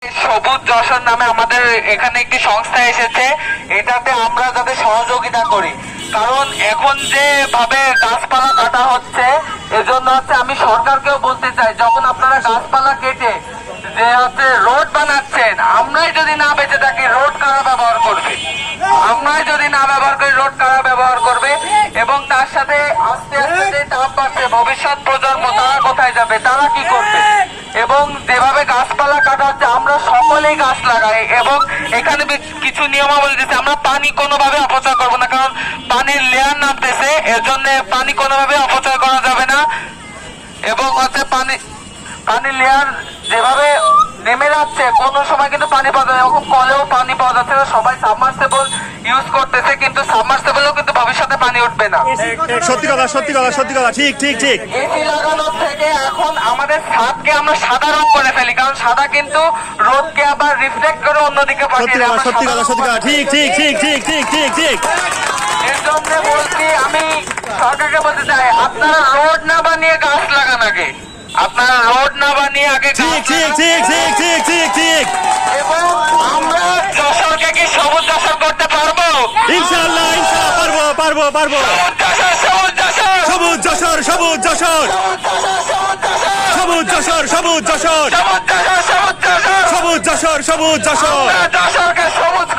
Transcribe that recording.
সবুজ যশোর নামে আমাদের এখানে একটি সংস্থা এসেছে, এটাতে আমরা যাতে সহযোগিতা করি। কারণ এখন যে ভাবে গাছপালা কাটা হচ্ছে, এজন্য আমি সরকারকেও বলতে চাই, যখন আপনারা গাছপালা কেটে যে রোড বানাচ্ছেন, আমরাই যদি না বেঁচে থাকি রোড কারা ব্যবহার করবে? আমরাই যদি না ব্যবহার করি রোড কারা ব্যবহার করবে? এবং তার সাথে আস্তে আস্তে যে তাপ বাড়ছে, ভবিষ্যৎ প্রজন্ম তারা কোথায় যাবে, তারা কি করবে? এবং যেভাবে গাছপালা কাটা হচ্ছে, আমরা সকলেই গাছ লাগাই এবং এখানে কিছু নিয়মাবলী দিচ্ছে, আমরা পানি কোনোভাবে অপচয় করবো না, কারণ পানির লেয়ার নামতেছে, এর জন্য পানি কোনোভাবে অপচয় করা যাবে না। এবং পানির লেয়ার যেভাবে নেমে যাচ্ছে, কোন সময় কিন্তু পানি পাওয়া যায়, এখন কলেও পানি পাওয়া যাচ্ছে না, সবাই সাবমার্সিবল ইউজ করতেছে, কিন্তু সাবমার্সিবলেও কিন্তু ভবিষ্যতে পানি উঠবে না। সত্যি কথা, সত্যি কথা, সত্যি কথা, ঠিক ঠিক ঠিক। এসি লাগানোর থেকে এখন আমাদের ছাদকে আমরা সাদা রং করে ফেলি, কারণ সাদা কিন্তু রোদকে আবার রিফ্লেক্ট করে অন্যদিকে পাঠিয়ে দেয়। সত্যি কথা, সত্যি কথা, ঠিক ঠিক ঠিক ঠিক ঠিক ঠিক ঠিক। এর জন্য বলছি, আমি সরকারকে বলতে চাই, আপনারা রোড না বানিয়ে গাছ লাগান আগে, আপনারা রোড না বানিয়ে আগে ঠিক ঠিক ঠিক ঠিক ঠিক ঠিক ঠিক। এবং আমরা যশোরকে কি সবুজ যশোর করতে পারবো? ইনশাআল্লাহ, ইনশাআল্লাহ পারবো, পারবো, পারবো। সবুজ যশোর, সবুজ যশোর, সবুজ যশোর, সবুজ যশোর, সবুজ যশোর, সবুজ যশোর, সবুজ যশোর, সবুজ যশোর, সবুজ যশোর। যশোরকে সবুজ